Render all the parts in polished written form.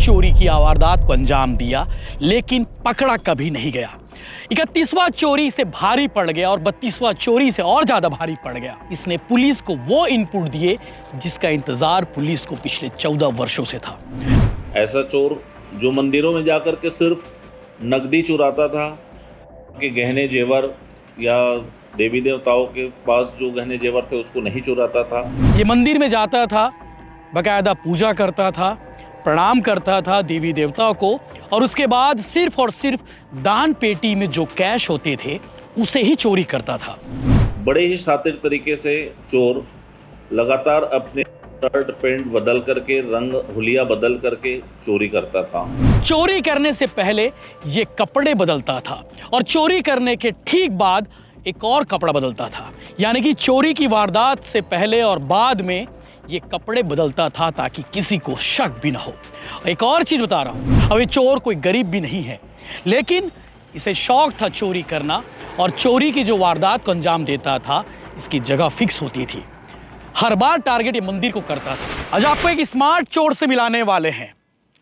चोरी की वारदात को अंजाम दिया, लेकिन पकड़ा कभी नहीं गया। 31वां चोरी इसे भारी पड़ गया और 32वां चोरी से और ज्यादा भारी पड़ गया। इसने पुलिस को वो इनपुट दिए जिसका इंतजार पुलिस को पिछले 14 वर्षों से था। ऐसा चोर जो मंदिरों में जाकर के सिर्फ नकदी चुराता था, कि गहने जेवर या देवी देवताओं के पास जो गहने जेवर थे उसको नहीं चुराता था। ये मंदिर में जाता था, बकायदा पूजा करता था, प्रणाम करता था देवी देवताओं को, और उसके बाद सिर्फ और सिर्फ दान पेटी में जो कैश होते थे उसे ही चोरी करता था। बड़े ही शातिर तरीके से चोर लगातार अपने शर्ट पैंट बदल करके, रंग हुलिया बदल करके चोरी करता था। चोरी करने से पहले ये कपड़े बदलता था और चोरी करने के ठीक बाद एक और कपड़ा बदलता था। यानी कि चोरी की वारदात से पहले और बाद में ये कपड़े बदलता था ताकि किसी को शक भी ना हो। एक और चीज बता रहा हूं, अब ये चोर कोई गरीब भी नहीं है, लेकिन इसे शौक था चोरी करना, और चोरी की जो वारदात को अंजाम देता था इसकी जगह फिक्स होती थी। हर बार टारगेट ये मंदिर को करता था। आज आपको एक स्मार्ट चोर से मिलाने वाले हैं।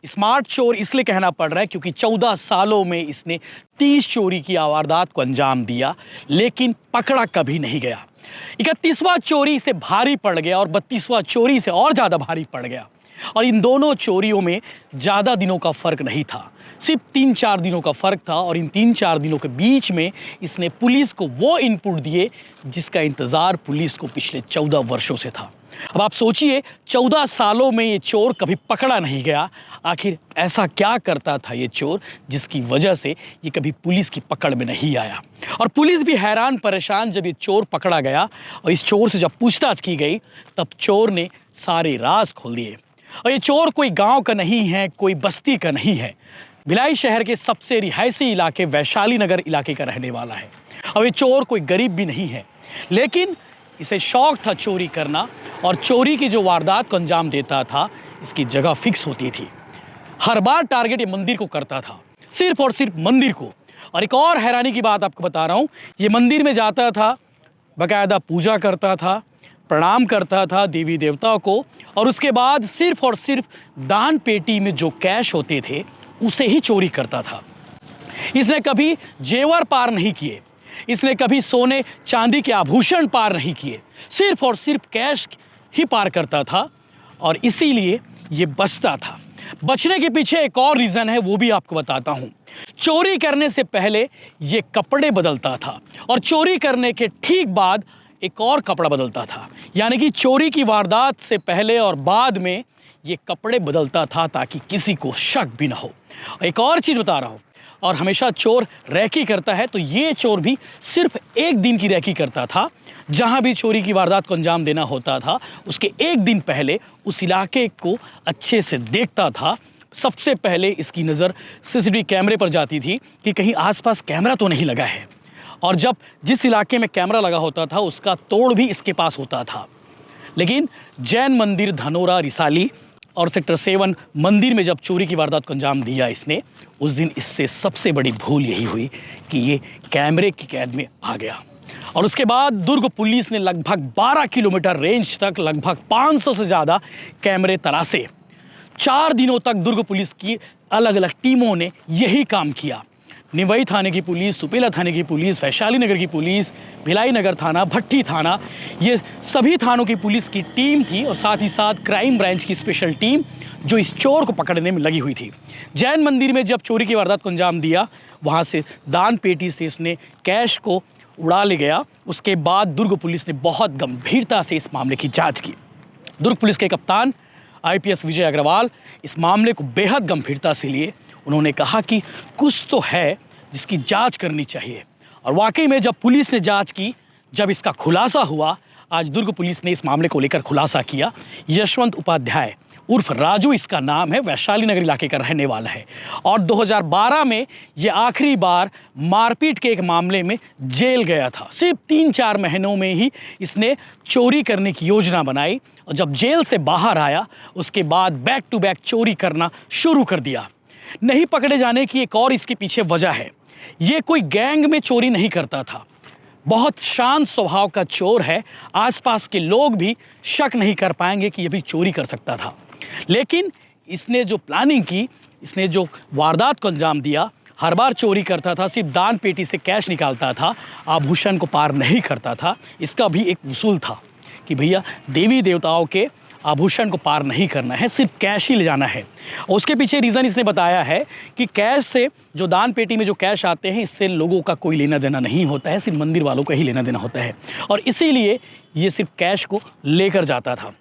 स्मार्ट चोर इसलिए कहना पड़ रहा है क्योंकि 14 सालों में इसने 30 चोरी की वारदात को अंजाम दिया, लेकिन पकड़ा कभी नहीं गया। 31वां चोरी इसे भारी पड़ गया और 32वां चोरी से और ज़्यादा भारी पड़ गया। और इन दोनों चोरियों में ज़्यादा दिनों का फ़र्क नहीं था, सिर्फ 3-4 दिनों का फ़र्क था। और इन 3-4 दिनों के बीच में इसने पुलिस को वो इनपुट दिए जिसका इंतज़ार पुलिस को पिछले 14 वर्षों से था। अब आप सोचिए, 14 सालों में ये चोर कभी पकड़ा नहीं गया। आखिर ऐसा क्या करता था ये चोर जिसकी वजह से ये कभी पुलिस की पकड़ में नहीं आया? और पुलिस भी हैरान परेशान जब ये चोर पकड़ा गया और इस चोर से जब पूछताछ की गई तब चोर ने सारे राज खोल दिए। और ये चोर कोई गांव का नहीं है, कोई बस्ती का नहीं है, भिलाई शहर के सबसे रिहायशी इलाके वैशाली नगर इलाके का रहने वाला है। और ये चोर कोई गरीब भी नहीं है, लेकिन इसे शौक था चोरी करना, और चोरी की जो वारदात को अंजाम देता था इसकी जगह फिक्स होती थी। हर बार टारगेट ये मंदिर को करता था, सिर्फ और सिर्फ मंदिर को। और एक और हैरानी की बात आपको बता रहा हूँ, ये मंदिर में जाता था, बकायदा पूजा करता था, प्रणाम करता था देवी देवताओं को, और उसके बाद सिर्फ और सिर्फ दान पेटी में जो कैश होते थे उसे ही चोरी करता था। इसने कभी जेवर पार नहीं किए, इसने कभी सोने चांदी के आभूषण पार नहीं किए, सिर्फ और सिर्फ कैश ही पार करता था। और इसीलिए ये बचता था। बचने के पीछे एक और रीज़न है, वो भी आपको बताता हूँ। चोरी करने से पहले ये कपड़े बदलता था और चोरी करने के ठीक बाद एक और कपड़ा बदलता था। यानी कि चोरी की वारदात से पहले और बाद में ये कपड़े बदलता था ताकि किसी को शक भी ना हो। एक और चीज़ बता रहा हूँ, और हमेशा चोर रैकी करता है, तो ये चोर भी सिर्फ एक दिन की रैकी करता था। जहाँ भी चोरी की वारदात को अंजाम देना होता था उसके एक दिन पहले उस इलाके को अच्छे से देखता था। सबसे पहले इसकी नज़र सीसीटीवी कैमरे पर जाती थी कि कहीं आसपास कैमरा तो नहीं लगा है, और जब जिस इलाके में कैमरा लगा होता था उसका तोड़ भी इसके पास होता था। लेकिन जैन मंदिर धनोरा रिसाली और सेक्टर 7 मंदिर में जब चोरी की वारदात को अंजाम दिया इसने, उस दिन इससे सबसे बड़ी भूल यही हुई कि ये कैमरे की कैद में आ गया। और उसके बाद दुर्ग पुलिस ने लगभग 12 किलोमीटर रेंज तक लगभग 500 से ज़्यादा कैमरे तलाशे। 4 दिनों तक दुर्ग पुलिस की अलग अलग टीमों ने यही काम किया। निवई थाने की पुलिस, सुपेला थाने की पुलिस, वैशाली नगर की पुलिस, भिलाई नगर थाना, भट्टी थाना, ये सभी थानों की पुलिस की टीम थी, और साथ ही साथ क्राइम ब्रांच की स्पेशल टीम जो इस चोर को पकड़ने में लगी हुई थी। जैन मंदिर में जब चोरी की वारदात को अंजाम दिया, वहाँ से दान पेटी से इसने कैश को उड़ा ले गया। उसके बाद दुर्ग पुलिस ने बहुत गंभीरता से इस मामले की जाँच की। दुर्ग पुलिस के कप्तान IPS विजय अग्रवाल इस मामले को बेहद गंभीरता से लिए। उन्होंने कहा कि कुछ तो है जिसकी जांच करनी चाहिए। और वाकई में जब पुलिस ने जांच की, जब इसका खुलासा हुआ, आज दुर्ग पुलिस ने इस मामले को लेकर खुलासा किया। यशवंत उपाध्याय उर्फ राजू इसका नाम है, वैशाली नगर इलाके का रहने वाला है, और 2012 में ये आखिरी बार मारपीट के एक मामले में जेल गया था। सिर्फ 3-4 महीनों में ही इसने चोरी करने की योजना बनाई, और जब जेल से बाहर आया उसके बाद बैक टू बैक चोरी करना शुरू कर दिया। नहीं पकड़े जाने की एक और इसके पीछे वजह है, ये कोई गैंग में चोरी नहीं करता था, बहुत शांत स्वभाव का चोर है। आसपास के लोग भी शक नहीं कर पाएंगे कि ये भी चोरी कर सकता था। लेकिन इसने जो प्लानिंग की, इसने जो वारदात को अंजाम दिया, हर बार चोरी करता था, सिर्फ दान पेटी से कैश निकालता था, आभूषण को पार नहीं करता था। इसका भी एक उसूल था कि भैया देवी देवताओं के आभूषण को पार नहीं करना है, सिर्फ कैश ही ले जाना है। और उसके पीछे रीज़न इसने बताया है कि कैश से, जो दान पेटी में जो कैश आते हैं, इससे लोगों का कोई लेना देना नहीं होता है, सिर्फ मंदिर वालों का ही लेना देना होता है, और इसीलिए ये सिर्फ कैश को लेकर जाता था।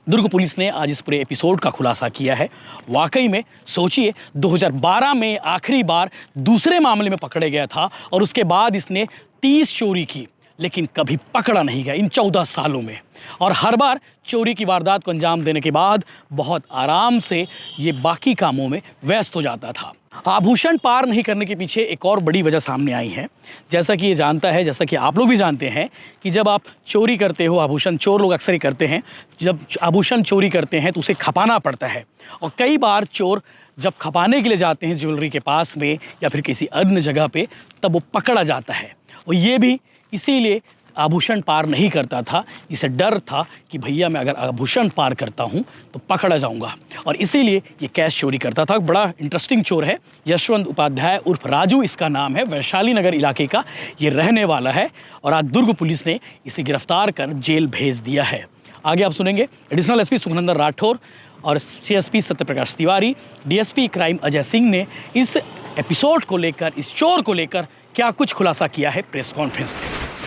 दुर्ग पुलिस ने आज इस पूरे एपिसोड का खुलासा किया है। वाकई में सोचिए, 2012 में आखिरी बार दूसरे मामले में पकड़े गया था और उसके बाद इसने 30 चोरी की, लेकिन कभी पकड़ा नहीं गया इन 14 सालों में। और हर बार चोरी की वारदात को अंजाम देने के बाद बहुत आराम से ये बाकी कामों में व्यस्त हो जाता था। आभूषण पार नहीं करने के पीछे एक और बड़ी वजह सामने आई है। जैसा कि ये जानता है, जैसा कि आप लोग भी जानते हैं कि जब आप चोरी करते हो, आभूषण चोर लोग अक्सर ही करते हैं, जब आभूषण चोरी करते हैं तो उसे खपाना पड़ता है। और कई बार चोर जब खपाने के लिए जाते हैं ज्वेलरी के पास में या फिर किसी अन्य जगह पे, तब वो पकड़ा जाता है। और ये भी इसीलिए आभूषण पार नहीं करता था, इसे डर था कि भैया मैं अगर आभूषण पार करता हूँ तो पकड़ा जाऊँगा, और इसीलिए ये कैश चोरी करता था। बड़ा इंटरेस्टिंग चोर है, यशवंत उपाध्याय उर्फ राजू इसका नाम है, वैशाली नगर इलाके का ये रहने वाला है, और आज दुर्ग पुलिस ने इसे गिरफ्तार कर जेल भेज दिया है। आगे आप सुनेंगे एडिशनल एसपी सुखनंदन राठौर और CSP Satyaprakash Tiwari, DSP crime Ajay Singh ने इस एपिसोड को लेकर, इस चोर को लेकर क्या कुछ खुलासा किया है प्रेस कॉन्फ्रेंस में।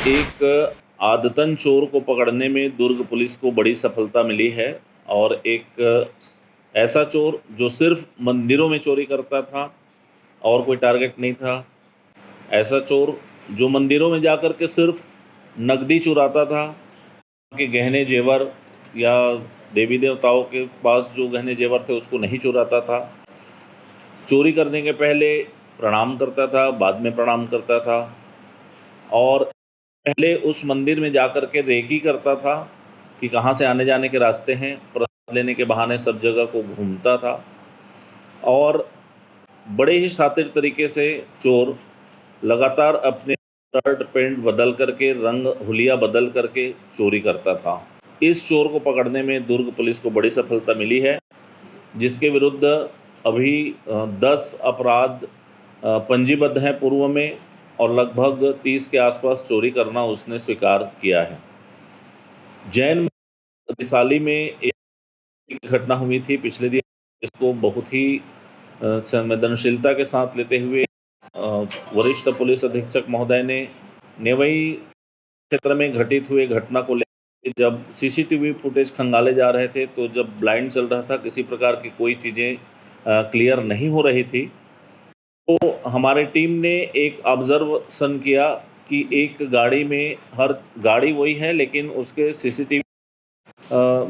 एक आदतन चोर को पकड़ने में दुर्ग पुलिस को बड़ी सफलता मिली है, और एक ऐसा चोर जो सिर्फ मंदिरों में चोरी करता था और कोई टारगेट नहीं था, ऐसा चोर जो मंदिरों में जाकर के सिर्फ नकदी चुराता था, के गहने जेवर या देवी देवताओं के पास जो गहने जेवर थे उसको नहीं चुराता था, चोरी करने के पहले प्रणाम करता था, बाद में प्रणाम करता था, और पहले उस मंदिर में जाकर के रेकी करता था कि कहाँ से आने जाने के रास्ते हैं, प्रसाद लेने के बहाने सब जगह को घूमता था, और बड़े ही शातिर तरीके से चोर लगातार अपने शर्ट पैंट बदल करके, रंग हुलिया बदल करके चोरी करता था। इस चोर को पकड़ने में दुर्ग पुलिस को बड़ी सफलता मिली है, जिसके विरुद्ध अभी 10 अपराध पंजीबद्ध हैं पूर्व में, और लगभग 30 के आसपास चोरी करना उसने स्वीकार किया है। जैन रिसाली में एक घटना हुई थी पिछले दिन, इसको बहुत ही संवेदनशीलता के साथ लेते हुए वरिष्ठ पुलिस अधीक्षक महोदय ने नेवई क्षेत्र में घटित हुए घटना को लेकर, जब सीसीटीवी फुटेज खंगाले जा रहे थे, तो जब ब्लाइंड चल रहा था, किसी प्रकार की कोई चीज़ें क्लियर नहीं हो रही थी, तो हमारे टीम ने एक ऑब्जर्वेशन किया कि एक गाड़ी में, हर गाड़ी वही है लेकिन उसके सीसीटीवी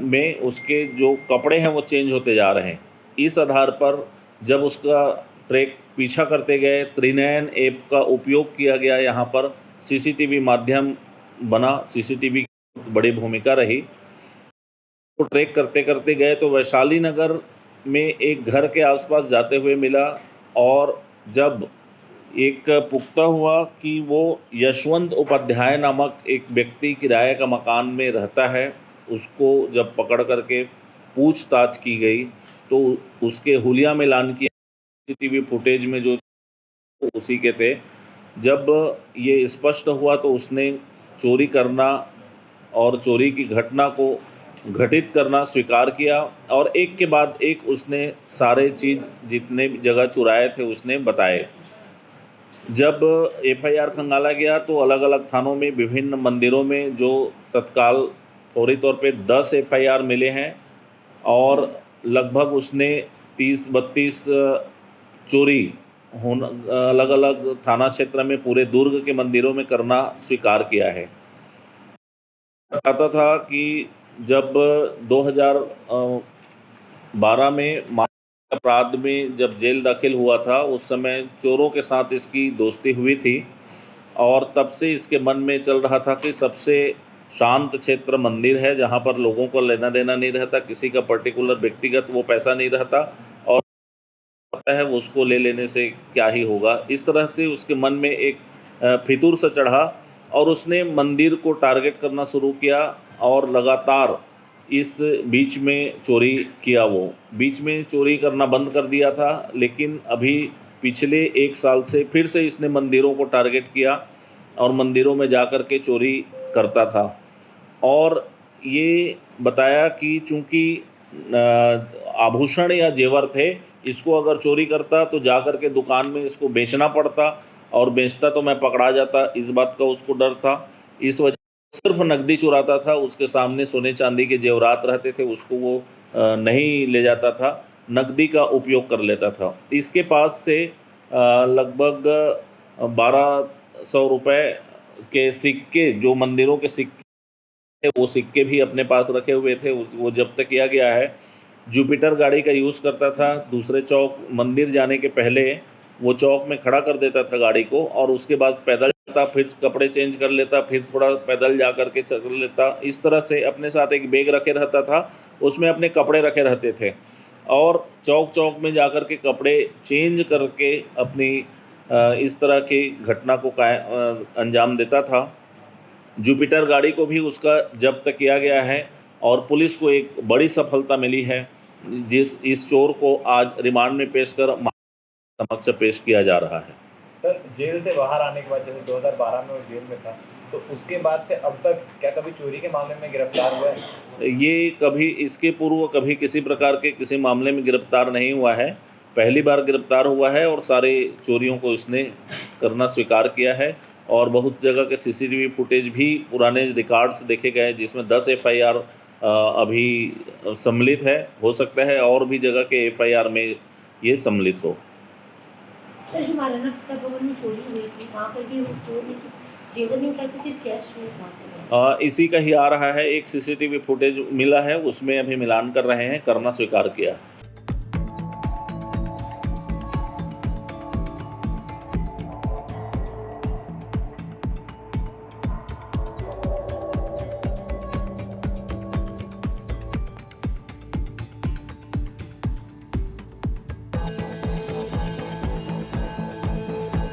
में उसके जो कपड़े हैं वो चेंज होते जा रहे हैं। इस आधार पर जब उसका ट्रैक पीछा करते गए, त्रिनयन ऐप का उपयोग किया गया, यहाँ पर सीसीटीवी माध्यम बना, सीसीटीवी की बड़ी भूमिका रही, तो ट्रैक करते करते गए तो वैशाली नगर में एक घर के आसपास जाते हुए मिला, और जब एक पुख्ता हुआ कि वो यशवंत उपाध्याय नामक एक व्यक्ति किराए का मकान में रहता है, उसको जब पकड़ करके पूछताछ की गई तो उसके हुलिया मिलान किया सीसीटीवी फुटेज में जो उसी के थे। जब ये स्पष्ट हुआ तो उसने चोरी करना और चोरी की घटना को घटित करना स्वीकार किया, और एक के बाद एक उसने सारे चीज़ जितने जगह चुराए थे उसने बताए। जब एफआईआर खंगाला गया तो अलग अलग थानों में, विभिन्न मंदिरों में जो तत्काल फौरी तौर पे 10 एफआईआर मिले हैं, और लगभग उसने 30-32 चोरी अलग अलग थाना क्षेत्र में पूरे दुर्ग के मंदिरों में करना स्वीकार किया है। बताता था कि जब 2012 में अपराध में जब जेल दाखिल हुआ था, उस समय चोरों के साथ इसकी दोस्ती हुई थी, और तब से इसके मन में चल रहा था कि सबसे शांत क्षेत्र मंदिर है, जहाँ पर लोगों को लेना देना नहीं रहता, किसी का पर्टिकुलर व्यक्तिगत वो पैसा नहीं रहता, और पता है वो उसको ले लेने से क्या ही होगा। इस तरह से उसके मन में एक फितूर सा चढ़ा, और उसने मंदिर को टारगेट करना शुरू किया, और लगातार इस बीच में चोरी किया। वो बीच में चोरी करना बंद कर दिया था, लेकिन अभी पिछले 1 साल से फिर से इसने मंदिरों को टारगेट किया और मंदिरों में जा कर के चोरी करता था। और ये बताया कि चूँकि आभूषण या जेवर थे, इसको अगर चोरी करता तो जा कर के दुकान में इसको बेचना पड़ता, और बेचता तो मैं पकड़ा जाता, इस बात का उसको डर था। इस वजह सिर्फ नकदी चुराता था, उसके सामने सोने चांदी के जेवरात रहते थे उसको वो नहीं ले जाता था, नकदी का उपयोग कर लेता था। इसके पास से लगभग 1200 रुपये के सिक्के, जो मंदिरों के सिक्के थे, वो सिक्के भी अपने पास रखे हुए थे, वो जब्त किया गया है। जुपिटर गाड़ी का यूज़ करता था। दूसरे चौक मंदिर जाने के पहले वो चौक में खड़ा कर देता था गाड़ी को, और उसके बाद पैदल जाता, फिर कपड़े चेंज कर लेता, फिर थोड़ा पैदल जा कर के चल लेता। इस तरह से अपने साथ एक बैग रखे रहता था, उसमें अपने कपड़े रखे रहते थे, और चौक चौक में जा कर के कपड़े चेंज करके अपनी इस तरह की घटना को अंजाम देता था। जुपिटर गाड़ी को भी उसका जब्त किया गया है, और पुलिस को एक बड़ी सफलता मिली है, इस चोर को आज रिमांड में पेश कर समक्ष पेश किया जा रहा है। सर, जेल से बाहर आने के बाद, जैसे 2012 में वो जेल में था, तो उसके बाद से अब तक क्या कभी चोरी के मामले में गिरफ्तार हुआ है? ये कभी इसके पूर्व कभी किसी प्रकार के किसी मामले में गिरफ्तार नहीं हुआ है, पहली बार गिरफ्तार हुआ है, और सारे चोरियों को इसने करना स्वीकार किया है। और बहुत जगह के सीसीटीवी फुटेज भी, पुराने रिकॉर्ड्स देखे गए जिसमें 10 एफआईआर अभी सम्मिलित है। हो सकता है और भी जगह के एफआईआर में ये सम्मिलित हो। सर, जो महाराणा प्रताप भवन में चोरी हुई थी, वहाँ पर भी वो चोर ने जेवर नहीं उठाए थे, सिर्फ कैश में वहाँ से इसी का ही आ रहा है, एक सीसीटीवी फुटेज मिला है, उसमें अभी मिलान कर रहे हैं, करना स्वीकार किया।